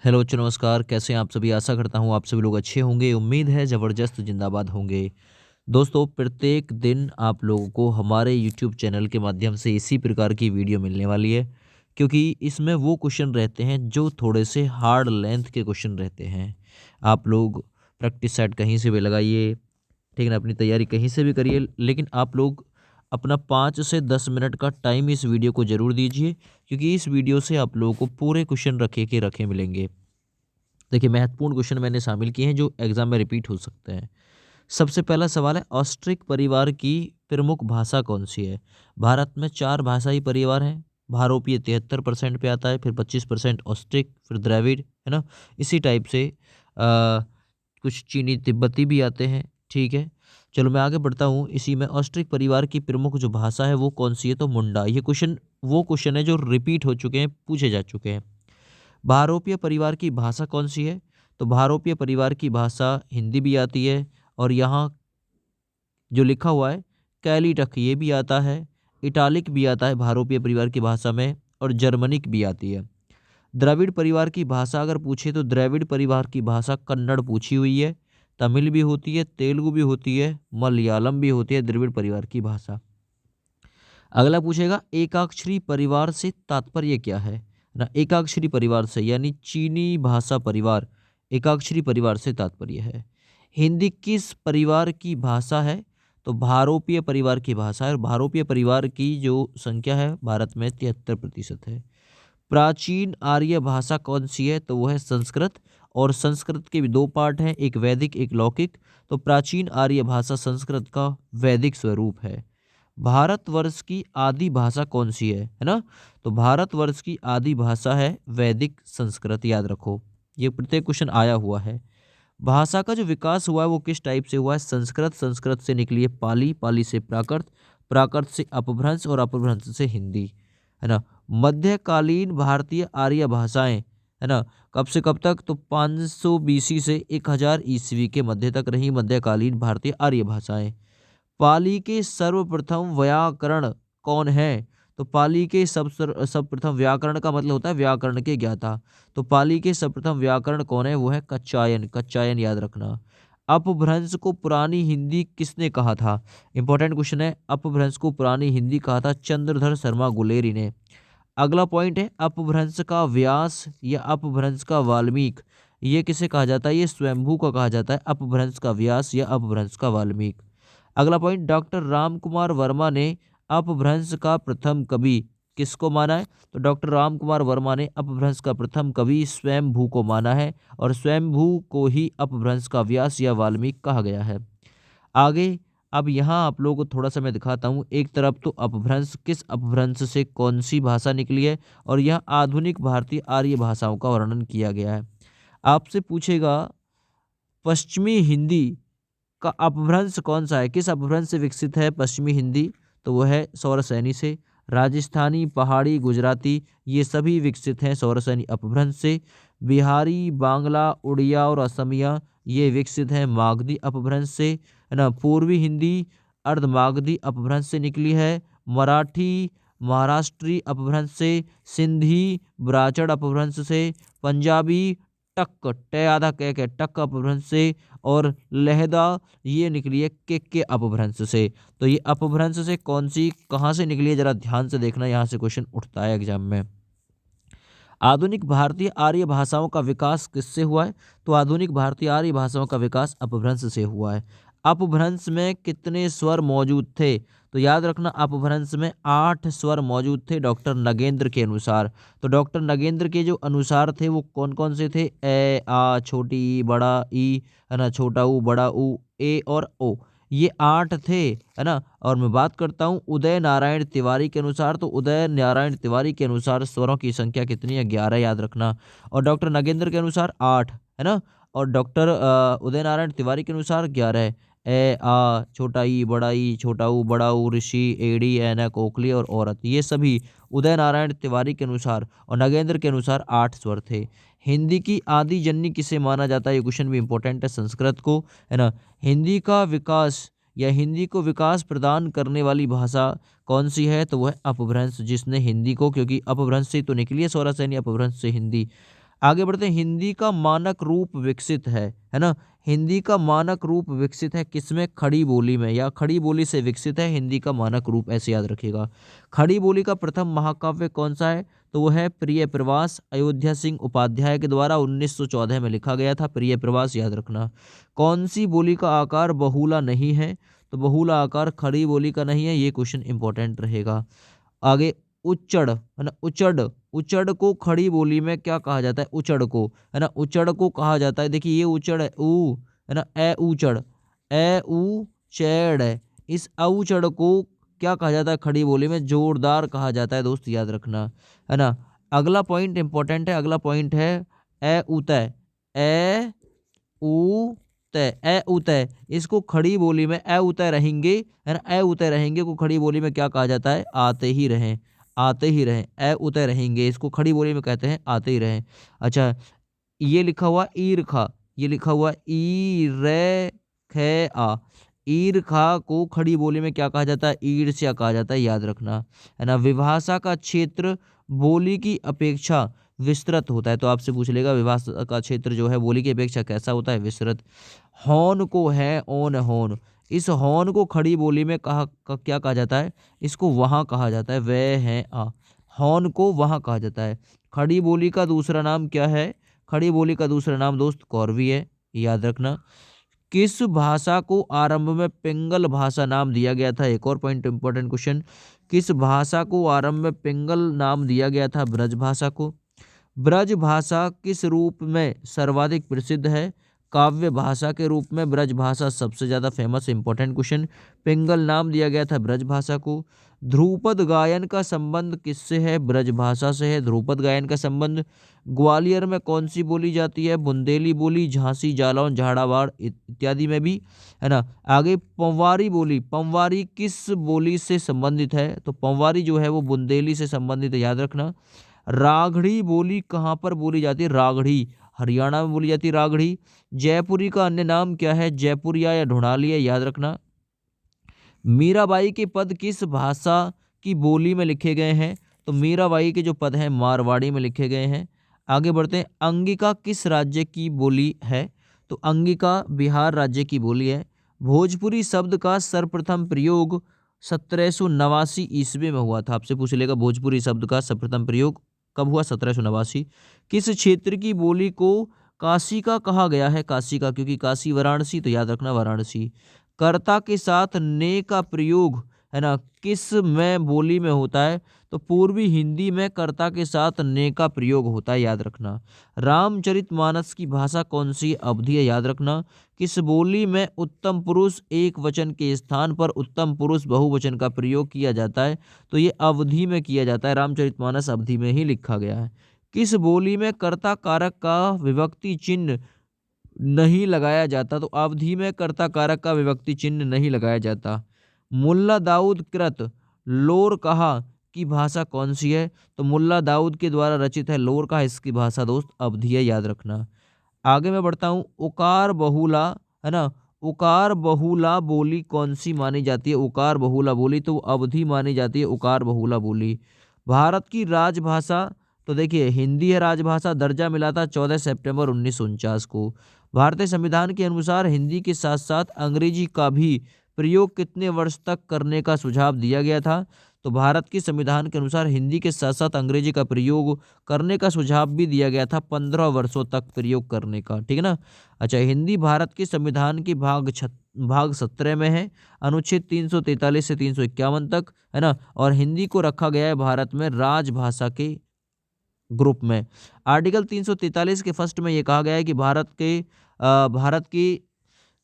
Hello बच्चों, नमस्कार। कैसे हैं आप सभी? आशा करता हूँ आप सभी लोग अच्छे होंगे। उम्मीद है ज़बरदस्त जिंदाबाद होंगे। दोस्तों, प्रत्येक दिन आप लोगों को हमारे यूट्यूब चैनल के माध्यम से इसी प्रकार की वीडियो मिलने वाली है, क्योंकि इसमें वो क्वेश्चन रहते हैं जो थोड़े से हार्ड लेंथ के क्वेश्चन रहते हैं। आप लोग प्रैक्टिस सेट कहीं से भी लगाइए, ठीक है ना, अपनी तैयारी कहीं से भी करिए, लेकिन आप लोग अपना 5 से 10 मिनट का टाइम इस वीडियो को ज़रूर दीजिए, क्योंकि इस वीडियो से आप लोगों को पूरे क्वेश्चन रखे के रखे मिलेंगे। देखिए, महत्वपूर्ण क्वेश्चन मैंने शामिल किए हैं जो एग्जाम में रिपीट हो सकते हैं। सबसे पहला सवाल है, ऑस्ट्रिक परिवार की प्रमुख भाषा कौन सी है? भारत में 4 भाषाई परिवार हैं। भारोपीय 73% पे आता है, फिर 25% ऑस्ट्रिक, फिर द्रविड़, है ना? इसी टाइप से कुछ चीनी तिब्बती भी आते हैं, ठीक है? चलो मैं आगे बढ़ता हूँ। इसी में ऑस्ट्रिक परिवार की प्रमुख जो भाषा है वो कौन सी है? तो मुंडा। ये क्वेश्चन वो क्वेश्चन है जो रिपीट हो चुके हैं, पूछे जा चुके हैं। भारोपीय परिवार की भाषा कौन सी है? तो भारोपीय परिवार की भाषा हिंदी भी आती है, और यहाँ जो लिखा हुआ है कैलिटक ये भी आता है, इटालिक भी आता है भारोपीय परिवार की भाषा में, और जर्मनिक भी आती है। द्रविड़ परिवार की भाषा अगर पूछे तो द्रविड़ परिवार की भाषा कन्नड़ पूछी हुई है, तमिल भी होती है, तेलुगु भी होती है, मलयालम भी होती है द्रविड़ परिवार की भाषा। अगला पूछेगा, एकाक्षरी परिवार से तात्पर्य क्या है? ना, एकाक्षरी परिवार से यानी चीनी भाषा परिवार, एकाक्षरी परिवार से तात्पर्य है। हिंदी किस परिवार की भाषा है? तो भारोपीय परिवार की भाषा है, और भारोपीय परिवार की जो संख्या है भारत में 73% है। प्राचीन आर्य भाषा कौन सी है? तो वो है संस्कृत, और संस्कृत के भी 2 पार्ट हैं, एक वैदिक एक लौकिक। तो प्राचीन आर्य भाषा संस्कृत का वैदिक स्वरूप है। भारतवर्ष की आदि भाषा कौन सी है ना? तो भारतवर्ष की आदि भाषा है वैदिक संस्कृत, याद रखो। ये प्रत्येक क्वेश्चन आया हुआ है। भाषा का जो विकास हुआ है वो किस टाइप से हुआ है? संस्कृत, संस्कृत से निकली है पाली, पाली से प्राकृत, प्राकृत से अपभ्रंश, और अपभ्रंश से हिंदी, है ना? मध्यकालीन भारतीय आर्य भाषाएं, है ना, कब से कब तक? तो 500 बीसी से 1000 ईस्वी के मध्य तक रही मध्यकालीन भारतीय आर्य भाषाएं। पाली के सर्वप्रथम व्याकरण कौन है? तो पाली के सर्वप्रथम व्याकरण का मतलब होता है व्याकरण के ज्ञाता। तो पाली के सर्वप्रथम व्याकरण कौन है? वो है कच्चायन, कच्चायन याद रखना। अपभ्रंश को पुरानी हिंदी किसने कहा था? इंपॉर्टेंट क्वेश्चन है। अपभ्रंश को पुरानी हिंदी कहा था चंद्रधर शर्मा गुलेरी ने। अगला पॉइंट है, अपभ्रंश का व्यास या अपभ्रंश का वाल्मीकि, ये किसे कहा जाता है? ये स्वयंभू को कहा जाता है, अपभ्रंश का व्यास या अपभ्रंश का वाल्मीकि। अगला पॉइंट, डॉक्टर राम कुमार वर्मा ने अपभ्रंश का प्रथम कवि किसको माना है? तो डॉक्टर राम कुमार वर्मा ने अपभ्रंश का प्रथम कवि स्वयंभू को माना है, और स्वयंभू को ही अपभ्रंश का व्यास या वाल्मीकि कहा गया है। आगे अब यहाँ आप लोगों को थोड़ा सा मैं दिखाता हूँ। एक तरफ तो अपभ्रंश, किस अपभ्रंश से कौन सी भाषा निकली है, और यहाँ आधुनिक भारतीय आर्य भाषाओं का वर्णन किया गया है। आपसे पूछेगा, पश्चिमी हिंदी का अपभ्रंश कौन सा है? किस अपभ्रंश से विकसित है पश्चिमी हिंदी? तो वो है सौरसैनी से। राजस्थानी, पहाड़ी, गुजराती, ये सभी विकसित हैं सौरसैनी अपभ्रंश से। बिहारी, बांग्ला, उड़िया और असमिया ये विकसित हैं मागधी अपभ्रंश से, है ना। पूर्वी हिंदी अर्धमागधी अपभ्रंश से निकली है। मराठी महाराष्ट्री अपभ्रंश से। सिंधी ब्राचड़ अपभ्रंश से। पंजाबी टक टे आधा के टक अपभ्रंश से। और लहदा ये निकली है के अपभ्रंश से। तो ये अपभ्रंश से कौन सी कहाँ से निकली है, जरा ध्यान से देखना, यहाँ से क्वेश्चन उठता है एग्जाम में। आधुनिक भारतीय आर्य भाषाओं का विकास किससे हुआ है? तो आधुनिक भारतीय आर्य भाषाओं का विकास अपभ्रंश से हुआ है। अपभ्रंश में कितने स्वर मौजूद थे? तो याद रखना, अपभ्रंश में 8 स्वर मौजूद थे डॉक्टर नगेंद्र के अनुसार। तो डॉक्टर नगेंद्र के जो अनुसार थे वो कौन कौन से थे? ए, आ, छोटी ई, बड़ा ई, है ना, छोटा ऊ, बड़ा ऊ, ए और ओ, ये 8 थे, है ना। और मैं बात करता हूँ उदय नारायण तिवारी के अनुसार, तो उदय नारायण तिवारी के अनुसार स्वरों की संख्या कितनी है? 11, याद रखना। और डॉक्टर नगेंद्र के अनुसार 8, है ना। और डॉक्टर उदय नारायण तिवारी के अनुसार 11 है। ए, आ, छोटा ई, बड़ा ई, छोटा ऊ, बड़ा ऊ, ऋषि, एड़ी, ऐनक, ओखली और औरत, ये सभी उदय नारायण तिवारी के अनुसार और नगेंद्र के अनुसार 8 स्वर थे। हिंदी की आदि जननी किसे माना जाता है? ये क्वेश्चन भी इंपॉर्टेंट है संस्कृत को, है ना। हिंदी का विकास या हिंदी को विकास प्रदान करने वाली भाषा कौन सी है? तो वह है अपभ्रंश, जिसने हिंदी को, क्योंकि अपभ्रंश से तो निकली है सौरासैनी अपभ्रंश से हिंदी। आगे बढ़ते हैं, हिंदी का मानक रूप विकसित है ना। हिंदी का मानक रूप विकसित है किसमें? खड़ी बोली में, या खड़ी बोली से विकसित है हिंदी का मानक रूप, ऐसे याद रखिएगा। खड़ी बोली का प्रथम महाकाव्य कौन सा है? तो वो है प्रिय प्रवास, अयोध्या सिंह उपाध्याय के द्वारा 1914 में लिखा गया था। प्रिय प्रवास याद रखना। कौन सी बोली का आकार बहुला नहीं है? तो बहुला आकार खड़ी बोली का नहीं है, ये क्वेश्चन इंपॉर्टेंट रहेगा। आगे, उच्चड़ है ना, उच्चड़, उच्चड़ को खड़ी बोली में क्या कहा जाता है? उच्चड़ को, है ना, उच्चड़ को कहा जाता है, देखिए ये उच्चड़ है, ऊ है ना, ए ऊचड़, ए ऊ चैड़ है। इस औचड़ को क्या कहा जाता है खड़ी बोली में? जोरदार कहा जाता है दोस्त, याद रखना, है ना। अगला पॉइंट इंपॉर्टेंट है, अगला पॉइंट है ए उतय, ए ऊ तय, ए उतय, इसको खड़ी बोली में ए उतय रहेंगे, है ना, ए उतय रहेंगे को खड़ी बोली में क्या कहा जाता है? आते ही रहें, आते ही रहें, ए उतय रहेंगे, इसको खड़ी बोली में कहते हैं आते ही रहें। अच्छा, ये लिखा हुआ ईरखा, ये लिखा हुआ ई रे खे आ, ईरखा को खड़ी बोली में क्या कहा जाता है? ईर्ष्या कहा जाता है, याद रखना, है ना। विभाषा का क्षेत्र बोली की अपेक्षा विस्तृत होता है, तो आपसे पूछ लेगा विभाषा का क्षेत्र जो है बोली की अपेक्षा कैसा होता है? विस्तृत। हौन को है ओन हौन, इस हौन को खड़ी बोली में क्या कहा जाता है? इसको वहाँ कहा जाता है, वह है आ, हौन को वहाँ कहा जाता है। खड़ी बोली का दूसरा नाम क्या है? खड़ी बोली का दूसरा नाम दोस्त कौरवी है, याद रखना। किस भाषा को आरंभ में पिंगल भाषा नाम दिया गया था? एक और पॉइंट इंपॉर्टेंट क्वेश्चन, किस भाषा को आरंभ में पिंगल नाम दिया गया था? ब्रज भाषा को। ब्रज भाषा किस रूप में सर्वाधिक प्रसिद्ध है? काव्य भाषा के रूप में ब्रज भाषा सबसे ज्यादा फेमस। इंपॉर्टेंट क्वेश्चन, पिंगल नाम दिया गया था ब्रज भाषा को। ध्रुपद गायन का संबंध किससे है? ब्रज भाषा से है ध्रुपद गायन का संबंध। ग्वालियर में कौन सी बोली जाती है? बुंदेली बोली, झांसी, जालौन, झाड़ावाड़ इत्यादि में भी, है ना। आगे, पंवारी बोली, पंवारी किस बोली से संबंधित है? तो पंवारी जो है वो बुंदेली से संबंधित है, याद रखना। रागड़ी बोली कहाँ पर बोली जाती है? रागड़ी हरियाणा में बोली जाती है, रागड़ी। जयपुरी का अन्य नाम क्या है? जयपुरिया या ढूंढालिया, याद रखना। मीराबाई के पद किस भाषा की बोली में लिखे गए हैं? तो मीराबाई के जो पद हैं मारवाड़ी में लिखे गए हैं। आगे बढ़ते हैं, अंगिका किस राज्य की बोली है? तो अंगिका बिहार राज्य की बोली है। भोजपुरी शब्द का सर्वप्रथम प्रयोग 1789 ईस्वी में हुआ था। आपसे पूछ लेगा भोजपुरी शब्द का सर्वप्रथम प्रयोग कब हुआ? 1789। किस क्षेत्र की बोली को काशी का कहा गया है? काशी का, क्योंकि काशी वाराणसी, तो याद रखना वाराणसी। कर्ता के साथ ने का प्रयोग, है ना, किस में बोली में होता है? तो पूर्वी हिंदी में कर्ता के साथ ने का प्रयोग होता है, याद रखना। रामचरितमानस की भाषा कौन सी? अवधी है, याद रखना। किस बोली में उत्तम पुरुष एक वचन के स्थान पर उत्तम पुरुष बहुवचन का प्रयोग किया जाता है? तो ये अवधी में किया जाता है, रामचरितमानस अवधी में ही लिखा गया है। किस बोली में कर्ता कारक का विभक्ति चिन्ह नहीं लगाया जाता? तो अवधि में कर्ता कारक का विभक्ति चिन्ह नहीं लगाया जाता। मुल्ला दाऊद कृत लोर कहा की भाषा कौन सी है? तो मुल्ला दाऊद के द्वारा रचित है लोर कहा, इसकी भाषा दोस्त अवधी है, याद रखना। आगे मैं बढ़ता हूँ, उकार बहुला, है ना, उकार बहुला बोली कौन सी मानी जाती है? उकार बहुला बोली तो अवधी मानी जाती है, उकार बहुला बोली। भारत की राजभाषा, तो देखिए हिंदी है राजभाषा, दर्जा मिला था 14 सितंबर 1949 को। भारतीय संविधान के अनुसार हिंदी के साथ साथ अंग्रेजी का भी प्रयोग कितने वर्ष तक करने का सुझाव दिया गया था? तो भारत के संविधान के अनुसार हिंदी के साथ साथ अंग्रेजी का प्रयोग करने का सुझाव भी दिया गया था, 15 वर्षों तक प्रयोग करने का, ठीक है ना। अच्छा, हिंदी भारत के संविधान के भाग 17 में है, अनुच्छेद 343 से 351 तक, है ना। और हिंदी को रखा गया है भारत में राजभाषा के ग्रुप में। आर्टिकल 343 के फर्स्ट में ये कहा गया है कि भारत की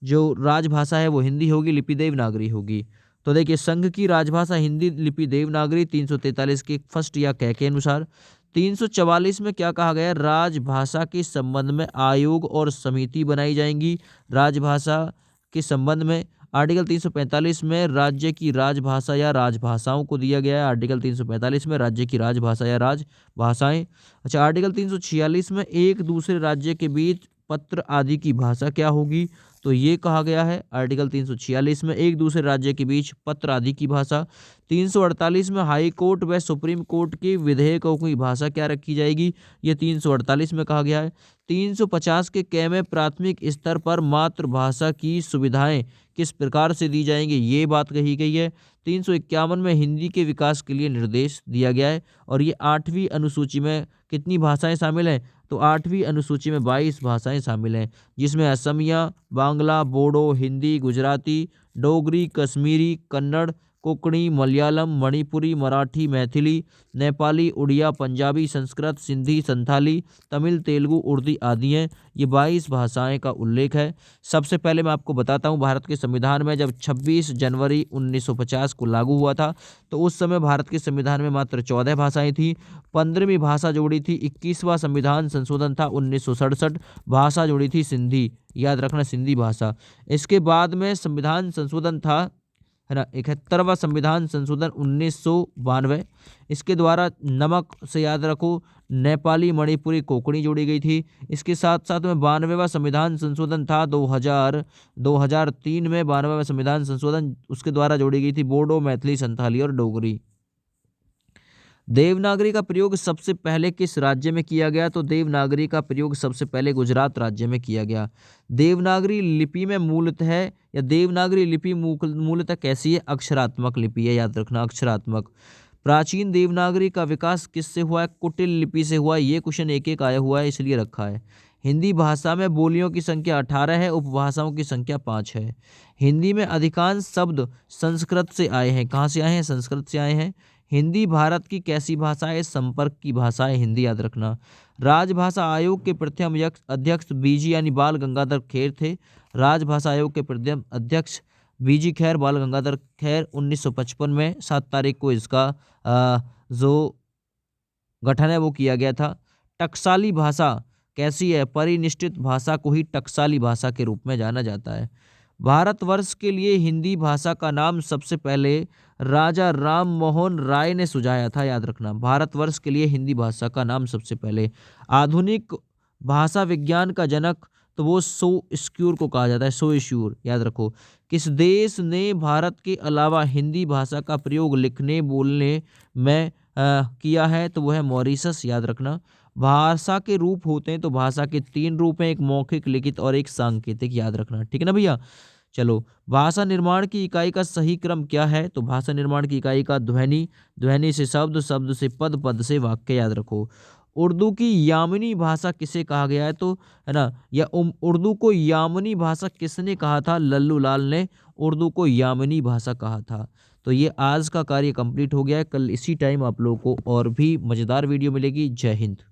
जो राजभाषा है वो हिंदी होगी, लिपि देवनागरी होगी। तो देखिए, संघ की राजभाषा हिंदी, लिपि देवनागरी 343 के फर्स्ट या के अनुसार। 344 में क्या कहा गया है? राजभाषा के संबंध में आयोग और समिति बनाई जाएंगी राजभाषा के संबंध में। आर्टिकल 345 में राज्य की राजभाषा या राजभाषाओं को दिया गया है, आर्टिकल 345 में राज्य की राजभाषा या राजभाषाएं। अच्छा, आर्टिकल 346 में एक दूसरे राज्य के बीच पत्र आदि की भाषा क्या होगी? तो ये कहा गया है आर्टिकल 346 में एक दूसरे राज्य के बीच पत्र आदि की भाषा। 348 में हाई कोर्ट व सुप्रीम कोर्ट के विधेयकों की भाषा क्या रखी जाएगी, ये 348 में कहा गया है। 350 के क में प्राथमिक स्तर पर मातृभाषा की सुविधाएं किस प्रकार से दी जाएंगी, ये बात कही गई है। 351 में हिंदी के विकास के लिए निर्देश दिया गया है। और ये 8वीं अनुसूची में कितनी भाषाएं शामिल हैं, तो 8वीं अनुसूची में 22 भाषाएं शामिल हैं, जिसमें असमिया, बांग्ला, बोडो, हिंदी, गुजराती, डोगरी, कश्मीरी, कन्नड़, कोंकणी, मलयालम, मणिपुरी, मराठी, मैथिली, नेपाली, उड़िया, पंजाबी, संस्कृत, सिंधी, संथाली, तमिल, तेलुगु, उर्दू आदि हैं। ये 22 भाषाएं का उल्लेख है। सबसे पहले मैं आपको बताता हूँ, भारत के संविधान में जब 26 जनवरी 1950 को लागू हुआ था तो उस समय भारत के संविधान में मात्र 14 भाषाएं थी। 15वीं भाषा जोड़ी थी, 21वां संविधान संशोधन था 1967, भाषा जोड़ी थी सिंधी, याद रखना सिंधी भाषा। इसके बाद में संविधान संशोधन था, है ना, 71वां संविधान संशोधन 1992। इसके द्वारा नमक से याद रखो नेपाली, मणिपुरी, कोंकणी जोड़ी गई थी। इसके साथ साथ में 92वां संविधान संशोधन था 2003 में 92वां संविधान संशोधन, उसके द्वारा जोड़ी गई थी बोडो, मैथिली, संथाली और डोगरी। देवनागरी का प्रयोग सबसे पहले किस राज्य में किया गया, तो देवनागरी का प्रयोग सबसे पहले गुजरात राज्य में किया गया। देवनागरी लिपि में मूलतः या देवनागरी लिपि मूलतः कैसी है, अक्षरात्मक लिपि है, याद रखना अक्षरात्मक। प्राचीन देवनागरी का विकास किससे हुआ है, कुटिल लिपि से हुआ है। ये क्वेश्चन एक एक आया हुआ है इसलिए रखा है। हिंदी भाषा में बोलियों की संख्या 18 है, उपभाषाओं की संख्या 5 है। हिंदी में अधिकांश शब्द संस्कृत से आए हैं। कहाँ से आए हैं, संस्कृत से आए हैं। हिंदी भारत की कैसी भाषा है, संपर्क की भाषा है हिंदी, याद रखना। राजभाषा आयोग के प्रथम अध्यक्ष बीजी यानी बाल गंगाधर खेर थे। राजभाषा आयोग के प्रथम अध्यक्ष बीजी खैर, बाल गंगाधर खैर 1955 में 7 तारीख को इसका जो गठन है वो किया गया था। टकसाली भाषा कैसी है, परिनिष्ठित भाषा को ही टकसाली भाषा के रूप में जाना जाता है। भारतवर्ष के लिए हिंदी भाषा का नाम सबसे पहले राजा राम मोहन राय ने सुझाया था, याद रखना। भारतवर्ष के लिए हिंदी भाषा का नाम सबसे पहले। आधुनिक भाषा विज्ञान का जनक तो वो सोस्क्यूर को कहा जाता है, सोस्क्यूर, याद रखो। किस देश ने भारत के अलावा हिंदी भाषा का प्रयोग लिखने बोलने में किया है, तो वो है मॉरिशस, याद रखना। भाषा के रूप होते हैं तो भाषा के 3 रूप हैं, एक मौखिक, लिखित और एक सांकेतिक, याद रखना, ठीक है ना भैया। चलो, भाषा निर्माण की इकाई का सही क्रम क्या है, तो भाषा निर्माण की इकाई का ध्वनि, ध्वनि से शब्द, शब्द से पद, पद से वाक्य, याद रखो। उर्दू की यामिनी भाषा किसे कहा गया है, तो है ना, या उर्दू को यामिनी भाषा किसने कहा था, लल्लू लाल ने उर्दू को यामिनी भाषा कहा था। तो ये आज का कार्य कंप्लीट हो गया है। कल इसी टाइम आप लोगों को और भी मज़ेदार वीडियो मिलेगी। जय हिंद।